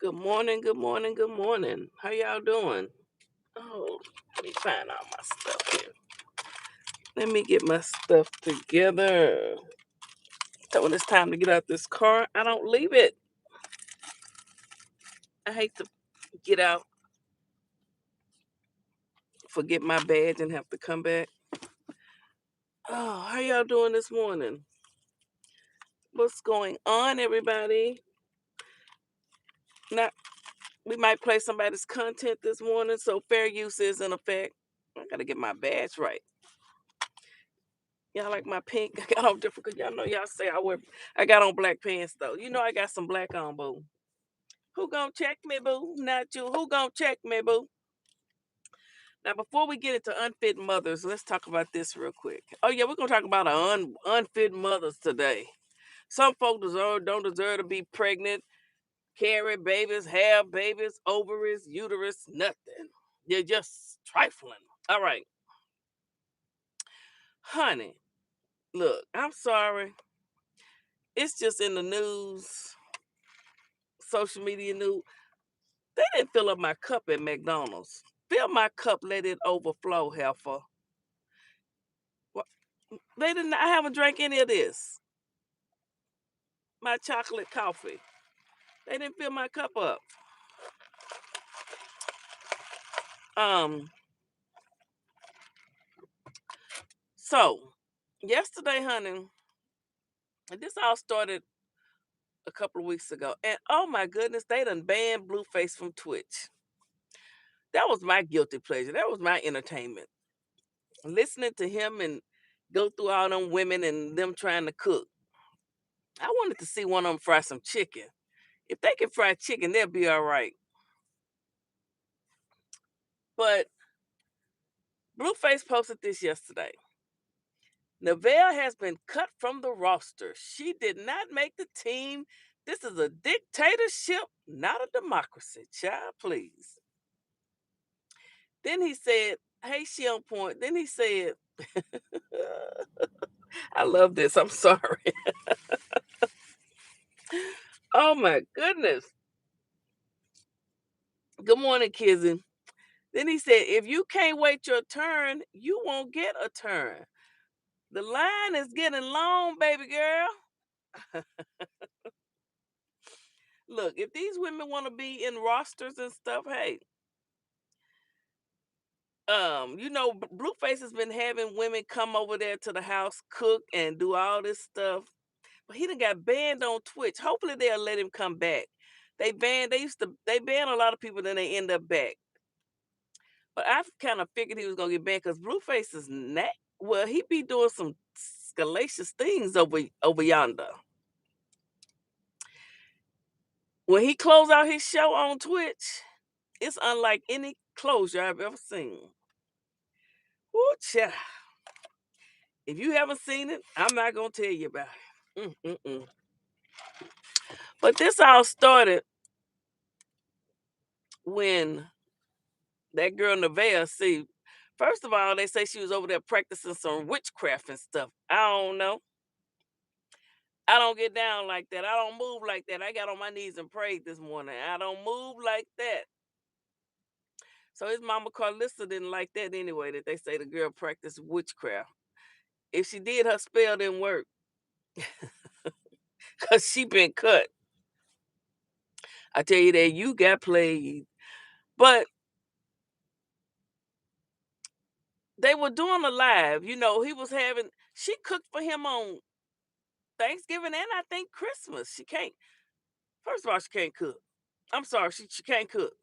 Good morning, good morning, good morning. How y'all doing? Oh, let me find all my stuff here. Let me get my stuff together. So when it's time to get out this car, I don't leave it. I hate to get out, forget my badge, and have to come back. Oh, how y'all doing this morning? What's going on, everybody? Not we might play somebody's content this morning, so fair use is in effect. I gotta get my badge right. Y'all like my pink? I got on different because y'all know y'all say I got on black pants though. You know I got some black on, boo. Who gonna check me, boo? Not you. Who gonna check me, boo? Now before we get into unfit mothers, let's talk about this real quick. Oh yeah, we're gonna talk about unfit mothers today. Some folks don't deserve to be pregnant, carry babies, have babies, ovaries, uterus, nothing. You're just trifling. All right, honey. Look, I'm sorry. It's just in the news, social media news. They didn't fill up my cup at McDonald's. Fill my cup, let it overflow, heifer. Wha- They didn't. I haven't drank any of this. My chocolate coffee. They didn't fill my cup up. Um. So yesterday, honey, and this all started a couple of weeks ago, and oh my goodness, they done banned Blueface from Twitch. That was my guilty pleasure. That was my entertainment. Listening to him and go through all them women and them trying to cook. I wanted to see one of them fry some chicken. If they can fry chicken, they'll be all right. But Blueface posted this yesterday. Neville has been cut from the roster. She did not make the team. This is a dictatorship, not a democracy. Child, please. Then he said, hey, she on point. Then he said, I love this. I'm sorry. Oh my goodness. Good morning, Kizzy. Then he said, if you can't wait your turn, you won't get a turn. The line is getting long, baby girl. Look, if these women want to be in rosters and stuff, hey, Blueface has been having women come over there to the house, cook and do all this stuff. But he done got banned on Twitch. Hopefully they'll let him come back. They ban a lot of people, then they end up back. But I kind of figured he was gonna get banned because Blueface is not well, he be doing some scalacious things over yonder. When he closed out his show on Twitch, it's unlike any closure I've ever seen. Ooh, child. If you haven't seen it, I'm not gonna tell you about it. Mm-mm-mm. But this all started when that girl Nevaeh, see, first of all, they say she was over there practicing some witchcraft and stuff. I don't know. I don't get down like that. I don't move like that. I got on my knees and prayed this morning. I don't move like that. So his mama Carlissa didn't like that anyway, that they say the girl practiced witchcraft. If she did, her spell didn't work because she been cut. I tell you that you got played. But they were doing a live. He was having, she cooked for him on Thanksgiving and I think Christmas. She can't, first of all, she can't cook. I'm sorry, she can't cook.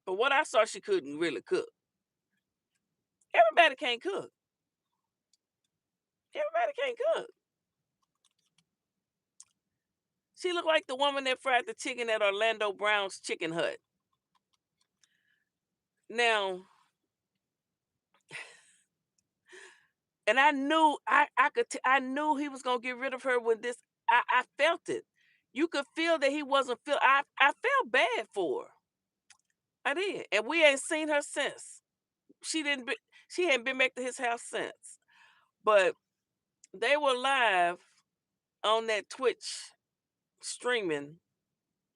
But what I saw, she couldn't really cook. Everybody can't cook. Everybody can't cook. She looked like the woman that fried the chicken at Orlando Brown's Chicken Hut. Now, and I knew I knew he was gonna get rid of her when this. I felt it. You could feel that he wasn't feel. I felt bad for her. I did, and we ain't seen her since. She didn't. She hadn't been back to his house since. But they were live on that Twitch streaming,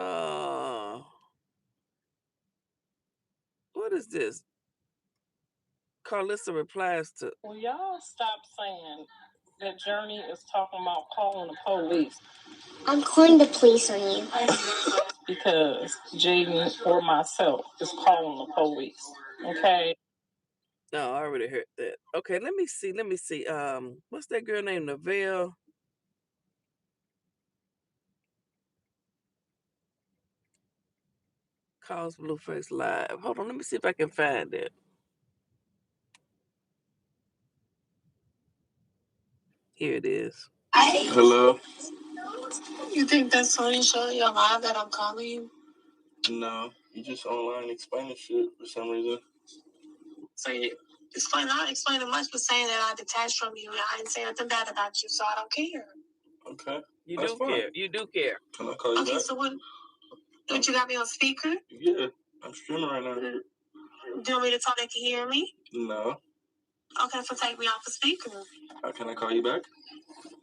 Uh, what is this? Carlissa replies to. Will y'all stop saying that Journey is talking about calling the police? I'm calling the police on you. Because Jaden or myself is calling the police. Okay. No, I already heard that. Okay, let me see. Let me see. What's that girl named Neville? Calls Blueface live. Hold on, let me see if I can find it. Here it is. Hello? You think that's Sony showing you live that I'm calling you? No, you just online explaining shit for some reason. So you explain, not explaining much, but saying that I detached from you and I didn't say nothing bad about you, so I don't care. Okay. You That's do fine. care. You do care. Can I call you Okay, back? so what you got me on speaker? Yeah, I'm streaming right now. Do you want me to talk that can hear me? No. Okay, so take me off the speaker. Can I call you back?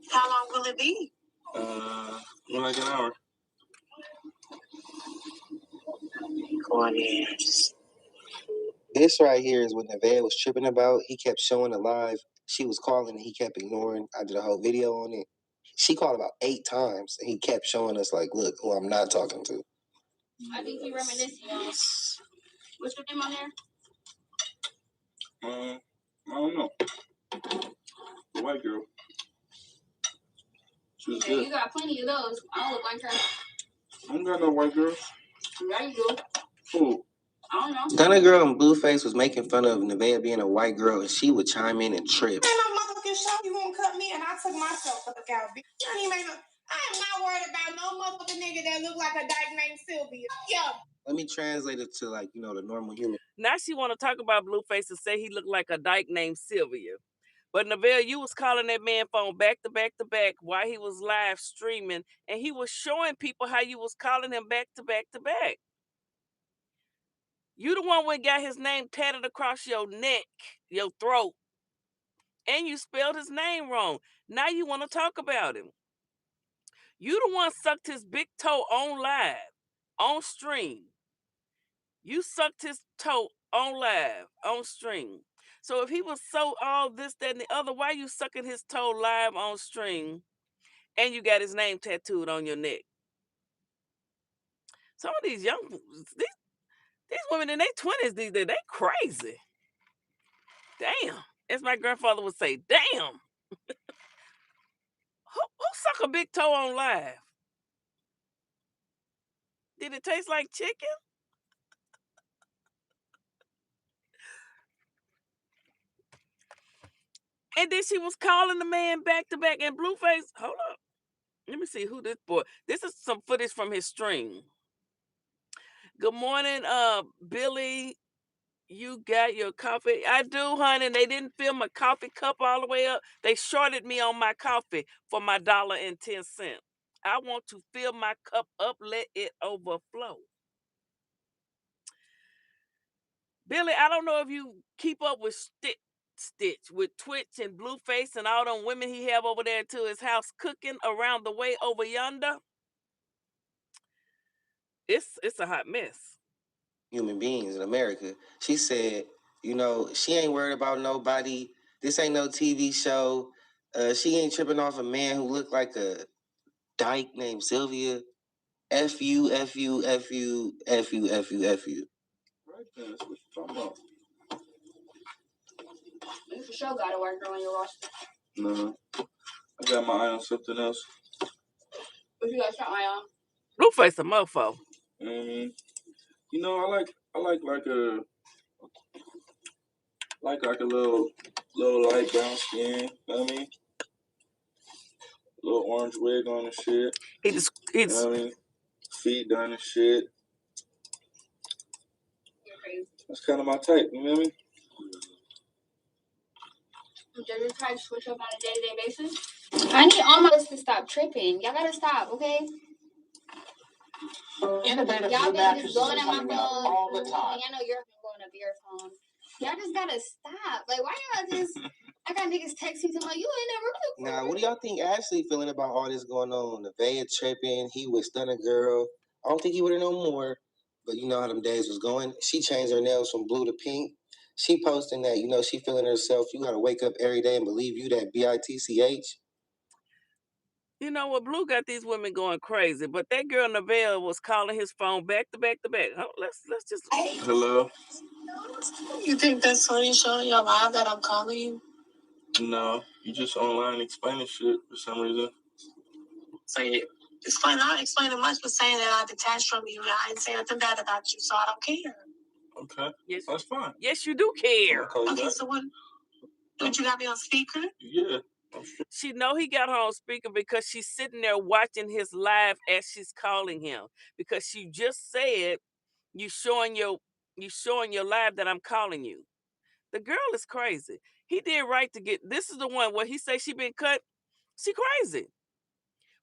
How long will it be? In like an hour. This right here is what Nevaeh was tripping about. He kept showing it live. She was calling and he kept ignoring. I did a whole video on it. She called about 8 times and he kept showing us like, look, who I'm not talking to. I think he reminiscing on. What's your name on there? I don't know. The white girl. She's Yeah, you got plenty of those. I don't look like her. I don't got no white girls. Yeah, you do. Who? I don't know. Gunna Girl and Blueface was making fun of Nevaeh being a white girl and she would chime in and trip. Man, no motherfucking show you won't cut me, and I took myself fuck out. Bitch. I am not worried about no motherfucking nigga that look like a dyke named Sylvia. Yo. Let me translate it to like, the normal human. Now she want to talk about Blueface and say he looked like a dyke named Sylvia. But Neville, you was calling that man phone back to back to back while he was live streaming, and he was showing people how you was calling him back to back to back. You the one who got his name tatted across your neck, your throat, and you spelled his name wrong. Now you want to talk about him. You the one sucked his big toe on live, on stream. You sucked his toe on live, on stream. So if he was so all this, that, and the other, why you sucking his toe live on stream and you got his name tattooed on your neck? Some of these these women in their 20s these days, they crazy. Damn. As my grandfather would say, damn. Who suck a big toe on live? Did it taste like chicken? And then she was calling the man back to back. And Blueface, hold up. Let me see who this boy. This is some footage from his stream. Good morning, Billy. You got your coffee? I do, honey. They didn't fill my coffee cup all the way up. They shorted me on my coffee for my $1.10. I want to fill my cup up, let it overflow. Billy, I don't know if you keep up with Stitch with Twitch and Blueface and all them women he have over there to his house cooking around the way over yonder. It's a hot mess. Human beings in America. She said, she ain't worried about nobody. This ain't no TV show. She ain't tripping off a man who looked like a dyke named Sylvia. F you, F you, F you, F you, F you, F you. Right then, that's what you're talking about. You for sure got a white girl on your roster. No. I got my eye on something else. What you got your eye on? Blueface a mofo. I like a little light brown skin. You know what I mean? A little orange wig on and shit. You know what I mean? Feet done and shit. You're crazy. That's kind of my type. You know what I mean? Does your type switch up on a day-to-day basis? I need all my listeners to stop tripping. Y'all gotta stop, okay? Innovative Y'all new been mattresses just blowing are up my coming phone. out all the time. I know you're blowing up your phone. Y'all just gotta stop. Like, why y'all just... I got niggas texting me like, you ain't never... Now, what do y'all think Ashley feeling about all this going on? Nevaeh tripping, he with Stunner Girl, I don't think he with her no more. But you know how them days was going. She changed her nails from blue to pink. She posting that, you know, she feeling herself. You gotta wake up every day and believe you that bitch. You know what? Blue got these women going crazy, but that girl Neville was calling his phone back to back to back. Oh, let's just. Hello. You think that's funny showing your live that I'm calling you? No, you just online explaining shit for some reason. So you explain, not explaining much, but saying that I detached from you. I didn't say nothing bad about you, so I don't care. Okay. Yes, that's fine. Yes, you do care. Okay, so what? Don't you got me on speaker? Yeah. She know he got her on speaker because she's sitting there watching his live as she's calling him. Because she just said you showing your live that I'm calling you. The girl is crazy. He did right to get. This is the one where he say she been cut. She crazy.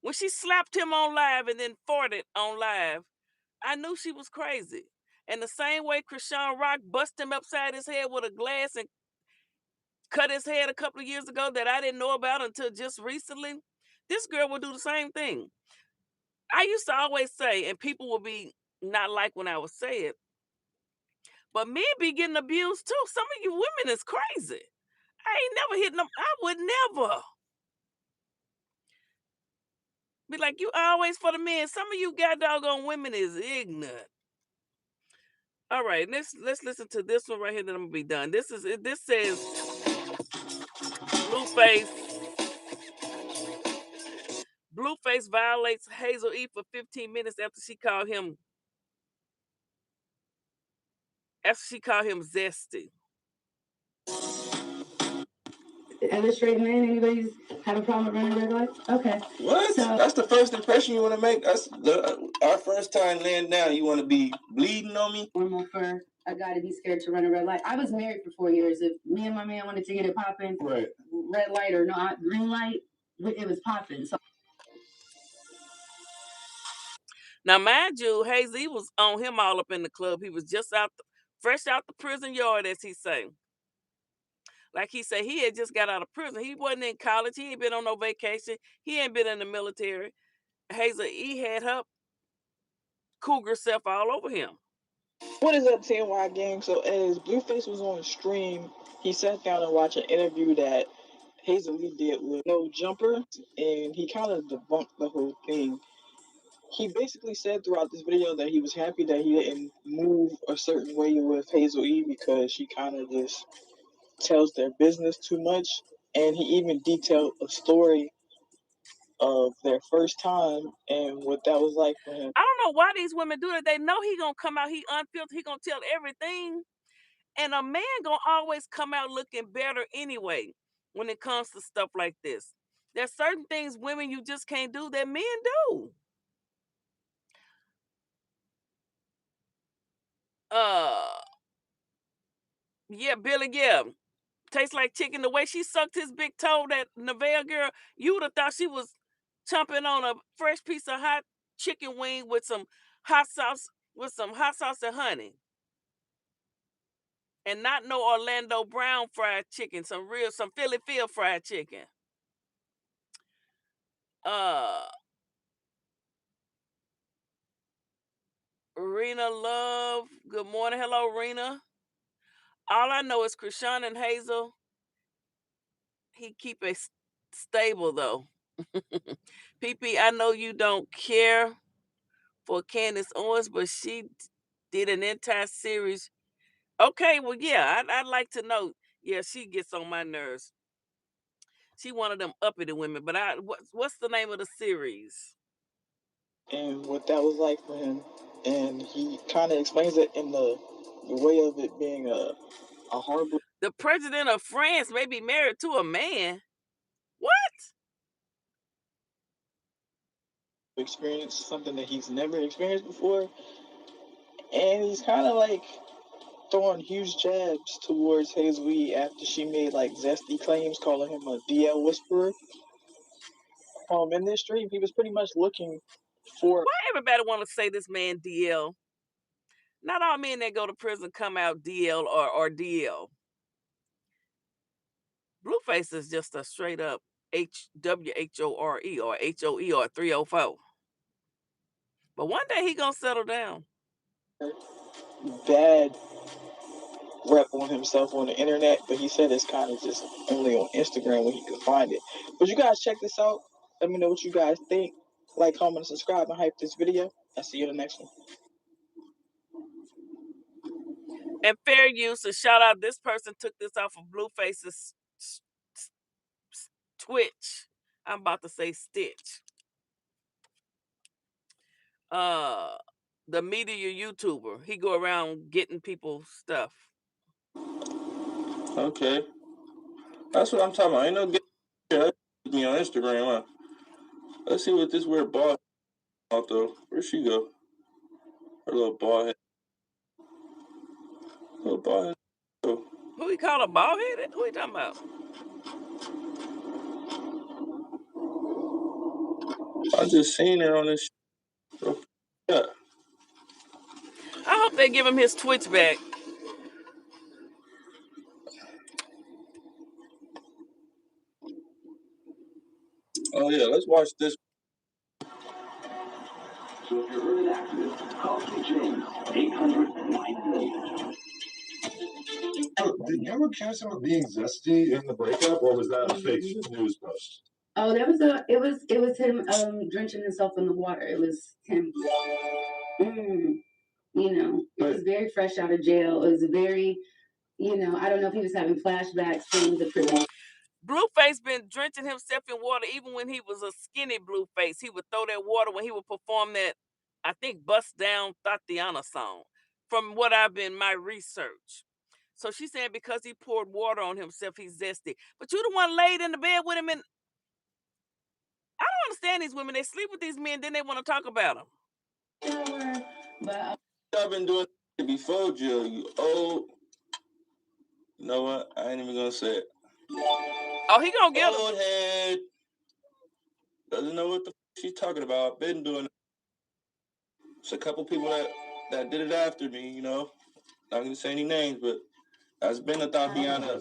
When she slapped him on live and then farted on live, I knew she was crazy. And the same way Krishan Rock busted him upside his head with a glass and cut his head a couple of years ago that I didn't know about until just recently, this girl will do the same thing. I used to always say, and people will be not like when I would say it, but men be getting abused too. Some of you women is crazy. I ain't never hitting them. I would never. Be like, you always for the men. Some of you god doggone women is ignorant. All right, let's listen to this one right here. Then I'm gonna be done. This says Blueface violates Hazel E for 15 minutes after she called him zesty. Other straight men, anybody's have a problem with running red lights? Okay. What? So, that's the first impression you want to make? That's our first time laying down. You want to be bleeding on me? normal for a guy to be scared to run a red light. I was married for 4 years. If me and my man wanted to get it popping, Right. red light or not, green light, it was popping. So Now, mind you, Hazy was on him all up in the club. He was just fresh out the prison yard, as he say. Like he said, he had just got out of prison. He wasn't in college. He ain't been on no vacation. He ain't been in the military. Hazel E had her cougar self all over him. What is up, TNY gang? So as Blueface was on stream, he sat down and watched an interview that Hazel Lee did with No Jumper, and he kind of debunked the whole thing. He basically said throughout this video that he was happy that he didn't move a certain way with Hazel E because she kind of just tells their business too much. And he even detailed a story of their first time and what that was like for him. I don't know why these women do that. They know he gonna come out, he unfiltered, he gonna tell everything. And a man gonna always come out looking better anyway when it comes to stuff like this. There's certain things women you just can't do that men do. Yeah, Billy, yeah. Tastes like chicken. The way she sucked his big toe, that Neville girl, you would have thought she was chomping on a fresh piece of hot chicken wing with some hot sauce, and honey. And not no Orlando Brown fried chicken, some Philly Phil fried chicken. Rena Love, good morning. Hello, Rena. All I know is Krishan and Hazel, he keep it stable though. PP, I know you don't care for Candace Owens, but she did an entire series. Okay, well, yeah, I'd like to know. Yeah, she gets on my nerves. She one of them uppity women, but what's the name of the series? And what that was like for him. And he kind of explains it in the way of it being a horrible. The president of France may be married to a man. What? Experience, something that he's never experienced before. And he's kind of like throwing huge jabs towards Hazel E after she made like zesty claims calling him a DL whisperer. In this stream, he was pretty much looking for. Why everybody want to say this man DL? Not all men that go to prison come out DL or DL. Blueface is just a straight up HWHORE or HOE or 304. But one day he gonna settle down. Bad rep on himself on the internet, but he said it's kind of just only on Instagram when he could find it. But you guys check this out. Let me know what you guys think. Like, comment, and subscribe, and hype this video. I'll see you in the next one. And fair use, a shout out, this person took this off of Blueface's Twitch. I'm about to say Stitch. The media YouTuber. He go around getting people stuff. Okay. That's what I'm talking about. Ain't no get me on Instagram, huh? Let's see what this weird ball out though. Where'd she go? Her little ball head. Little ball head. Oh. Who he call a bald headed? Who he talking about? I just seen her on this. Yeah. I hope they give him his Twitch back. Oh yeah, let's watch this. So if you're heard an accident, call St. James, 800-9 million. Did you accuse him of being zesty in the breakup, or was that a fake news post? Oh, it was him drenching himself in the water. It was him. You know, it was very fresh out of jail. It was very, you know, I don't know if he was having flashbacks from the prison. Blueface been drenching himself in water even when he was a skinny Blueface. He would throw that water when he would perform that, I think, Bust Down Tatiana song, from what I've been my research. So she's saying because he poured water on himself, he's zesty. But you the one laid in the bed with him, and I don't understand these women. They sleep with these men, then they want to talk about them. But I've been doing it before, Jill. You old. You know what? I ain't even gonna say it. Oh, he gonna get old head. Doesn't know what the she's talking about. Been doing it. It's a couple people that did it after me, you know. Not gonna say any names, but that's been a Tatiana.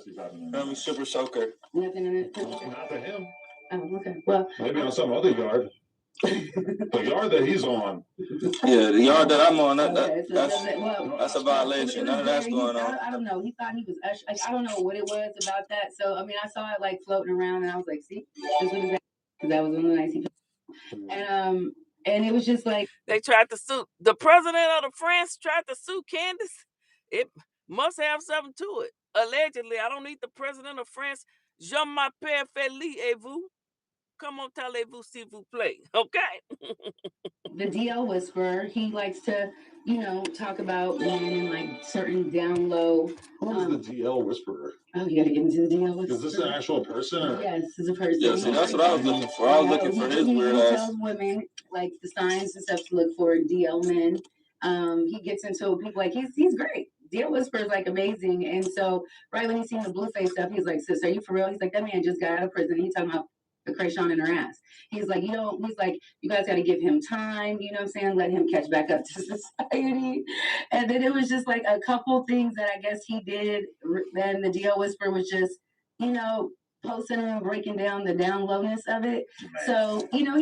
Super soaker. Nothing in it. Not for him. Oh, okay. Well, maybe on some other yard. The yard that he's on. Yeah, the yard that I'm on. That's a violation. None of that's going on. I don't know. He thought he was like, I don't know what it was about that. So I mean, I saw it like floating around, and I was like, see, this was because that was one of the nights he. And it was just like they tried to sue the president of France. Tried to sue Candace. It must have something to it. Allegedly, I don't need the president of France. Je m'appelle Feli et vous. Comment allez-vous, s'il vous plaît? Okay. The DL Whisperer, he likes to, you know, talk about men in like certain down low. Who's the DL Whisperer? Oh, you gotta get into the DL Whisperer. Is this an actual person? Or? Yes, it's a person. Yeah, see, that's what I was looking for. I was looking for his weird ass. He tells women like the signs and stuff to look for DL men. He gets into people like he's great. DL Whisperer is like amazing. And so right when he's seen the Blueface stuff, he's like, sis, are you for real? He's like, that man just got out of prison. He's talking about the Krayshawn in her ass. He's like, you guys got to give him time, you know what I'm saying? Let him catch back up to society. And then it was just like a couple things that I guess he did. Then the DL Whisperer was just, you know, posting and breaking down the down lowness of it. Man. So, you know,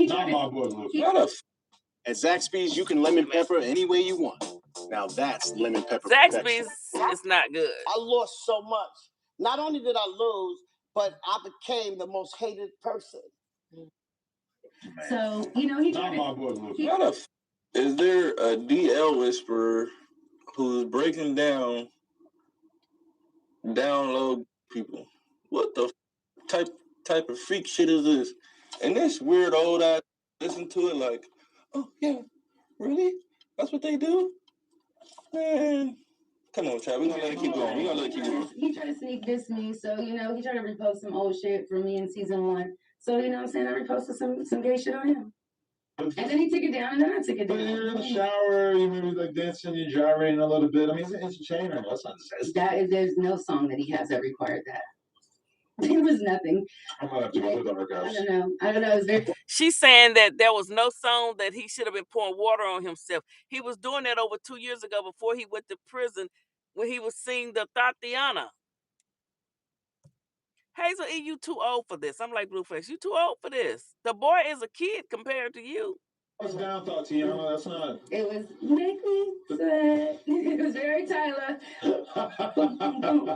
at Zaxby's, you can lemon pepper any way you want. Now that's lemon pepper. Zaxby's is not good. I lost so much. Not only did I lose, but I became the most hated person. Man. So, you know, is there a DL Whisperer who's breaking down low people? What the type of freak shit is this? And this weird old ass listen to it like, oh yeah, really? That's what they do? Man. Come on, Chad. We're gonna let it keep going. He tried to sneak diss me, so you know, he tried to repost some old shit for me in season 1. So you know what I'm saying? I reposted some gay shit on him. And then he took it down, and then I took it down. But you're in the shower, you maybe like dancing, you're gyrating a little bit. I mean, it's entertainer. That's not zesty. There's no song that he has that required that. There was nothing. I'm gonna have to go to the archives. I don't know. It was very. She's saying that there was no song that he should have been pouring water on himself. He was doing that over 2 years ago before he went to prison when he was singing the Tatiana. Hazel E, you too old for this. I'm like, Blueface, you too old for this. The boy is a kid compared to you. What's down thought, Tiana? That's not. It was make me sweat. It was very Tyler.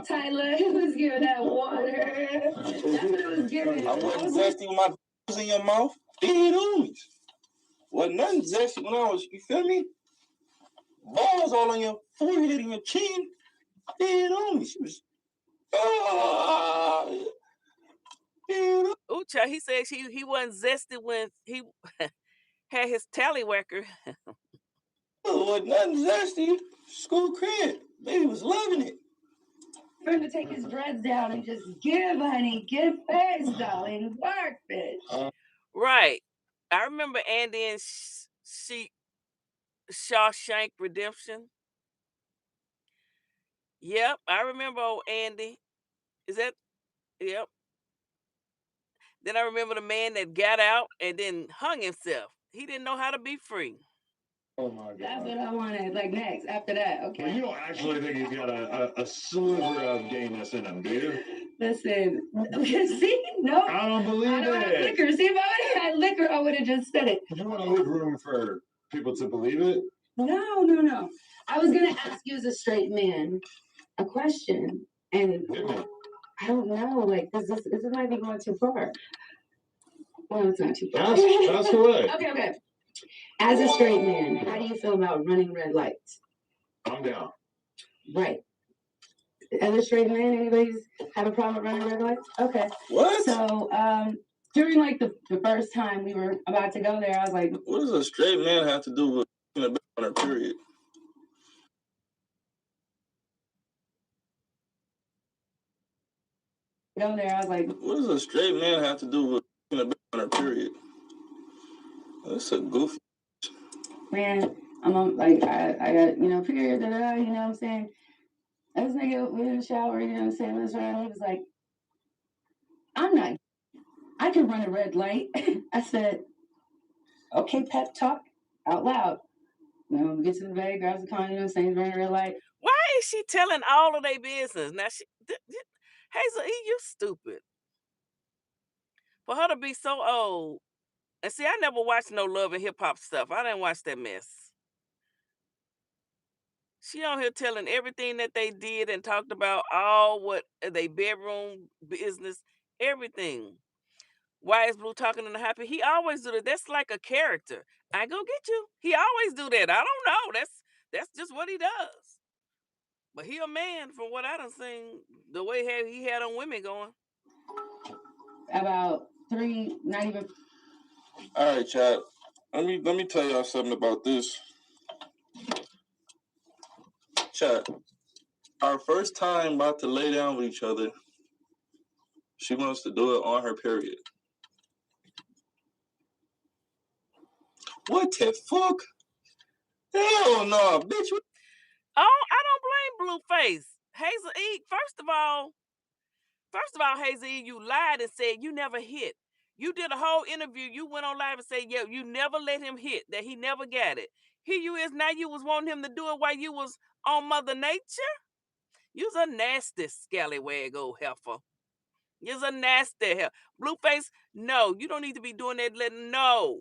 Tyler was giving that water. That's what it was giving. I wasn't zesty with my balls in your mouth. Dead homies. Wasn't nothing zesty when I was, you feel me? Balls all on your forehead and your chin. Dead homies. She was, Ooh, child, he said he wasn't zesty when he had his tallywhacker. wasn't nothing zesty. School crib. Baby was loving it. For him to take his dreads down and just give, honey, give face, darling, work, bitch. Right. I remember Andy and Shawshank Redemption. Yep, I remember old Andy. Is that? Yep. Then I remember the man that got out and then hung himself. He didn't know how to be free. Oh my God. That's what I wanted. Like next, after that, okay. Well, you don't actually think he's got a sliver of gayness in him, do you? Listen, see, no. I don't believe I don't have it. liquor. See, if I would have had liquor, I would have just said it. You want to leave room for people to believe it? No. I was gonna ask you as a straight man a question, and I don't know. Like, this might be going too far. Well, it's not too far. That's correct. Okay. As a straight man, how do you feel about running red lights? I'm down. Right. As a straight man, anybody's have a problem with running red lights? Okay. What? So, during like the first time we were about to go there, I was like, what does a straight man have to do with a bitch on her period? What does a straight man have to do with a bitch on her period? That's a goofy. Man, I got, period, you know what I'm saying? This nigga was in the shower, you know what I'm saying? He was like, I can run a red light. I said, okay, pep talk out loud. Get to the bag, grabs the con, you know what I'm saying? Running a red light. Why is she telling all of their business? Now, Hazel E, you stupid. For her to be so old. And see, I never watched no Love and Hip Hop stuff. I didn't watch that mess. She on here telling everything that they did and talked about all what they bedroom business, everything. Why is Blue talking in the happy? He always do that. That's like a character. I go get you. He always do that. I don't know. That's just what he does. But he a man from what I done seen. The way he had on women going. About 3, not even. All right, chat. Let me tell y'all something about this. Chat. Our first time about to lay down with each other, she wants to do it on her period. What the fuck? Hell no, bitch. Oh, I don't blame Blueface. Hazel E, first of all, Hazel E, you lied and said you never hit. You did a whole interview. You went on live and said, yeah, you never let him hit, that he never got it. Here you is now, you was wanting him to do it while you was on Mother Nature? You's a nasty scallywag old heifer. You's a nasty heifer. Blueface, no, you don't need to be doing that. No.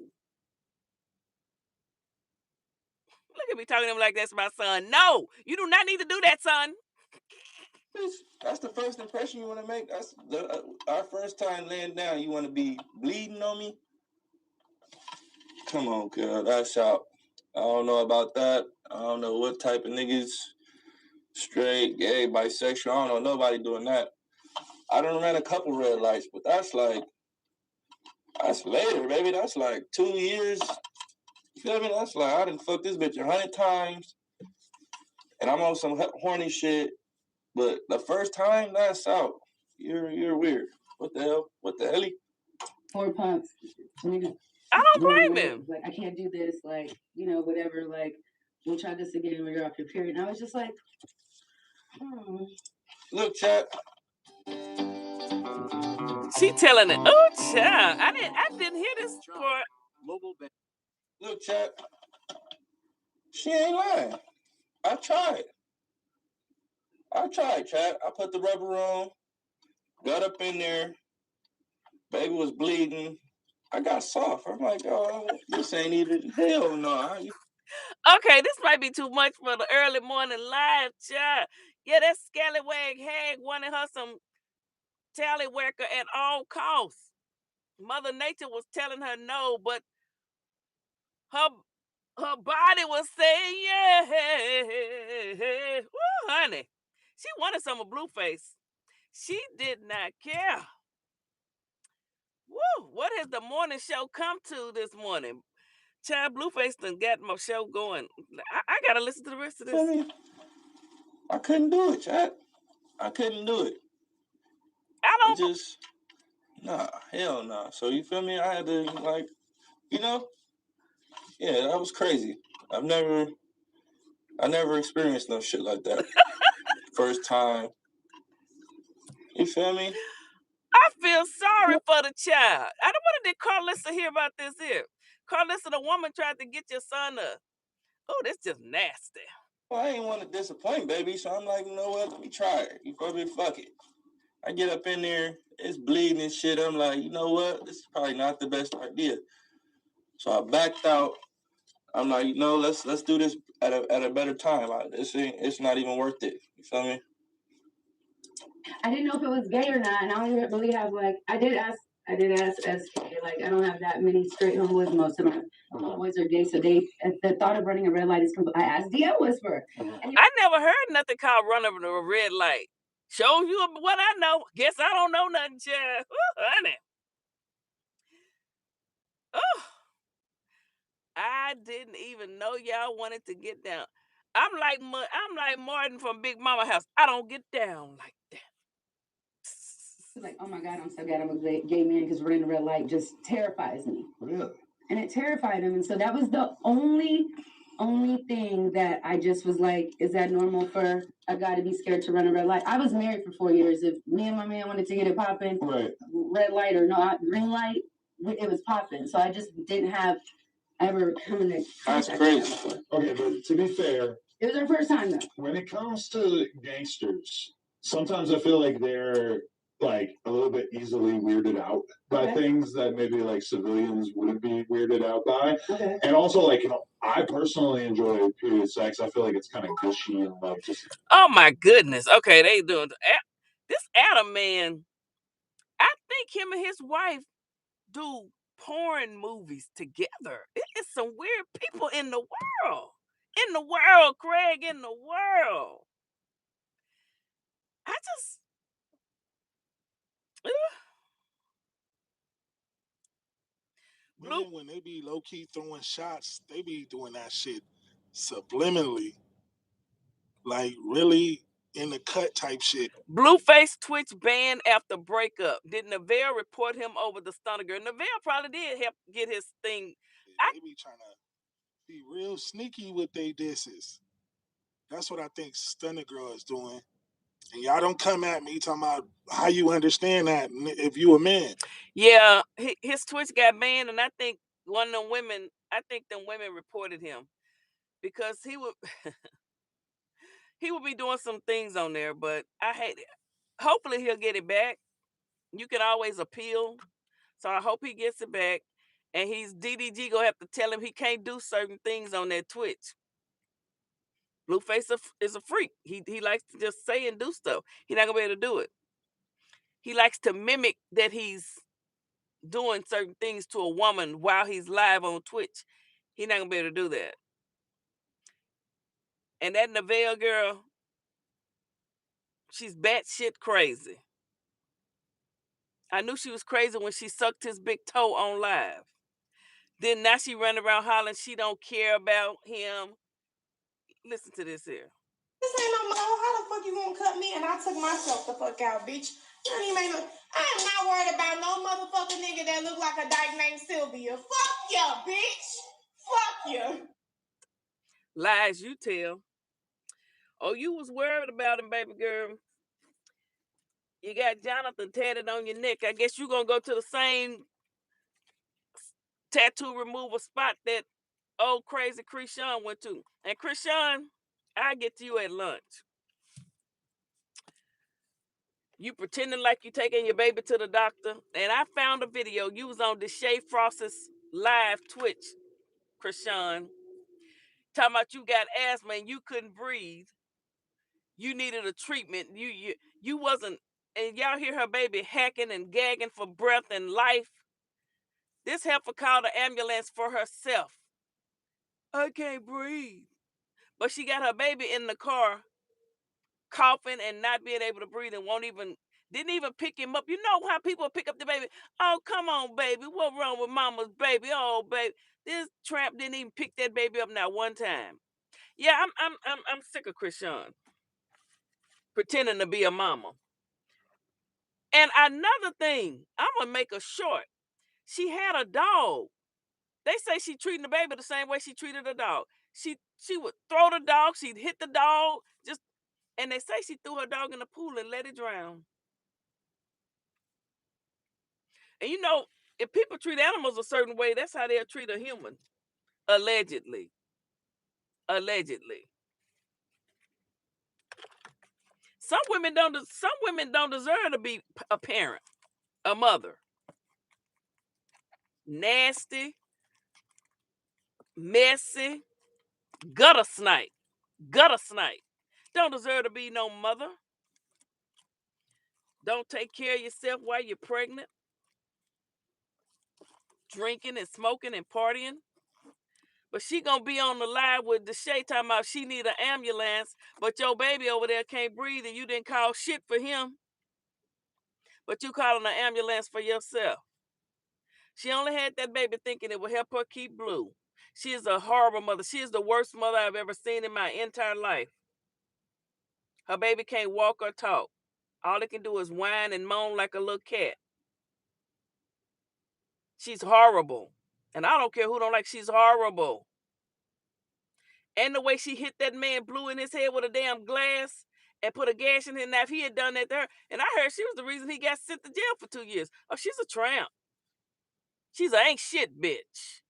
Look at me talking to him like that's my son. No, you do not need to do that, son. That's the first impression you want to make. That's our first time laying down. You want to be bleeding on me? Come on, girl. That's out. I don't know about that. I don't know what type of niggas, straight, gay, bisexual. I don't know nobody doing that. I done ran a couple red lights, but that's later, baby. That's like 2 years. You feel me? That's like, I done fucked this bitch 100 times, and I'm on some horny shit. But the first time, that's out. You're weird. What the hell? What the hell? 4 pumps. I don't blame him. Like, I can't do this. Like, whatever. Like, we'll try this again when you're off your period. And I was just like, Look, chat. She telling it. Oh, child. I didn't hear this part. Look, chat. She ain't lying. I tried, chat. I put the rubber on, got up in there. Baby was bleeding. I got soft. I'm like, oh, this ain't even hell no. Okay, this might be too much for the early morning live, child. Yeah, that scallywag hag wanted her some tallywacker at all costs. Mother Nature was telling her no, but her body was saying yeah. Woo, honey. She wanted some of Blueface. She did not care. Woo, what has the morning show come to this morning? Child, Blueface done got my show going. I gotta listen to the rest of this. I couldn't do it, Chad. I couldn't do it. I don't just nah, hell nah. So you feel me? I had to like, you know, yeah, that was crazy. I never experienced no shit like that. First time. You feel me? I feel sorry for the child. I don't want to did Carlissa hear about this here. Carlissa, the woman tried to get your son to. Oh, this just nasty. Well, I ain't want to disappoint, baby. So I'm like, you know what? Let me try it. You feel me? Fuck it. I get up in there, it's bleeding and shit. I'm like, you know what? This is probably not the best idea. So I backed out. I'm like, you know, let's do this at a better time. It's not even worth it. You feel me? I didn't know if it was gay or not, and I don't really have like I did ask SK, like I don't have that many straight homeboys. Most of my homeboys are gay, so they the thought of running a red light is I asked DL Whisper. I never heard nothing called run over a red light. Show you what I know. Guess I don't know nothing, child. Ooh, honey. Oh, I didn't even know y'all wanted to get down. I'm like Martin from Big Mama House. I don't get down like that. Like, oh my God, I'm so glad I'm a gay man because running a red light just terrifies me. Really? And it terrified him. And so that was the only thing that I just was like, is that normal for a guy to be scared to run a red light? I was married for 4 years. If me and my man wanted to get it popping, Right. red light or not, green light, it was popping. So I just didn't have ever come in contact. That's crazy. Okay, but to be fair, it was our first time though. When it comes to gangsters, sometimes I feel like they're like a little bit easily weirded out by things that maybe like civilians wouldn't be weirded out by. Okay. And also, like, you know, I personally enjoy period sex. I feel like it's kind of gushy and like just. Oh my goodness. Okay, they doing this Adam man. I think him and his wife do porn movies together. It's some weird people in the world. In the world, Craig, in the world. I just Blue, when they be low key throwing shots, they be doing that shit subliminally, like really in the cut type shit. Blueface Twitch banned after breakup. Did Neville report him over the Stunner Girl? Neville probably did help get his thing. They be trying to be real sneaky with their disses. That's what I think Stunner Girl is doing. And y'all don't come at me talking about how you understand that if you a man. Yeah, his Twitch got banned, and I think one of them women, them women reported him because he would he would be doing some things on there, but I hate it. Hopefully he'll get it back. You can always appeal. So I hope he gets it back. And DDG gonna have to tell him he can't do certain things on that Twitch. Blueface is a freak. He likes to just say and do stuff. He's not gonna be able to do it. He likes to mimic that he's doing certain things to a woman while he's live on Twitch. He's not gonna be able to do that. And that Neville girl, she's batshit crazy. I knew she was crazy when she sucked his big toe on live. Then now she running around hollering she don't care about him. Listen to this here. This ain't no mo. How the fuck you gonna cut me and I took myself the fuck out, bitch? You don't even make no. I am not worried about no motherfucking nigga that look like a dyke named Sylvia. Fuck ya, bitch. Fuck ya. Lies you tell. Oh, you was worried about him, baby girl. You got Jonathan tatted on your neck. I guess you gonna go to the same tattoo removal spot that old crazy Krishan went to. And Krishan, I get to you at lunch. You pretending like you taking your baby to the doctor. And I found a video. You was on Deshae Frost's live Twitch, Krishan, talking about you got asthma and you couldn't breathe. You needed a treatment. You wasn't, and y'all hear her baby hacking and gagging for breath and life. This heifer called the ambulance for herself. I can't breathe. But she got her baby in the car, coughing and not being able to breathe, and didn't even pick him up. You know how people pick up the baby? Oh, come on, baby. What wrong with mama's baby? Oh, baby. This tramp didn't even pick that baby up not one time. Yeah, I'm sick of Krishan pretending to be a mama. And another thing, I'm gonna make a short. She had a dog. They say she treating the baby the same way she treated the dog. She would throw the dog, she'd hit the dog, and they say she threw her dog in the pool and let it drown. And you know, if people treat animals a certain way, that's how they'll treat a human. Allegedly. Allegedly. Some women don't deserve to be a parent, a mother. Nasty, messy, gutter snipe. Don't deserve to be no mother. Don't take care of yourself while you're pregnant. Drinking and smoking and partying. But she gonna be on the live with Deshae talking about she need an ambulance, but your baby over there can't breathe and you didn't call shit for him. But you calling an ambulance for yourself. She only had that baby thinking it would help her keep blue. She is a horrible mother. She is the worst mother I've ever seen in my entire life. Her baby can't walk or talk. All it can do is whine and moan like a little cat. She's horrible. And I don't care who don't like, she's horrible. And the way she hit that man blue in his head with a damn glass and put a gash in his knife, he had done that to her. And I heard she was the reason he got sent to jail for 2 years. Oh, she's a tramp. She's a ain't shit bitch.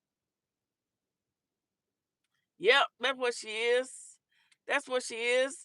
Yep, that's what she is. That's what she is.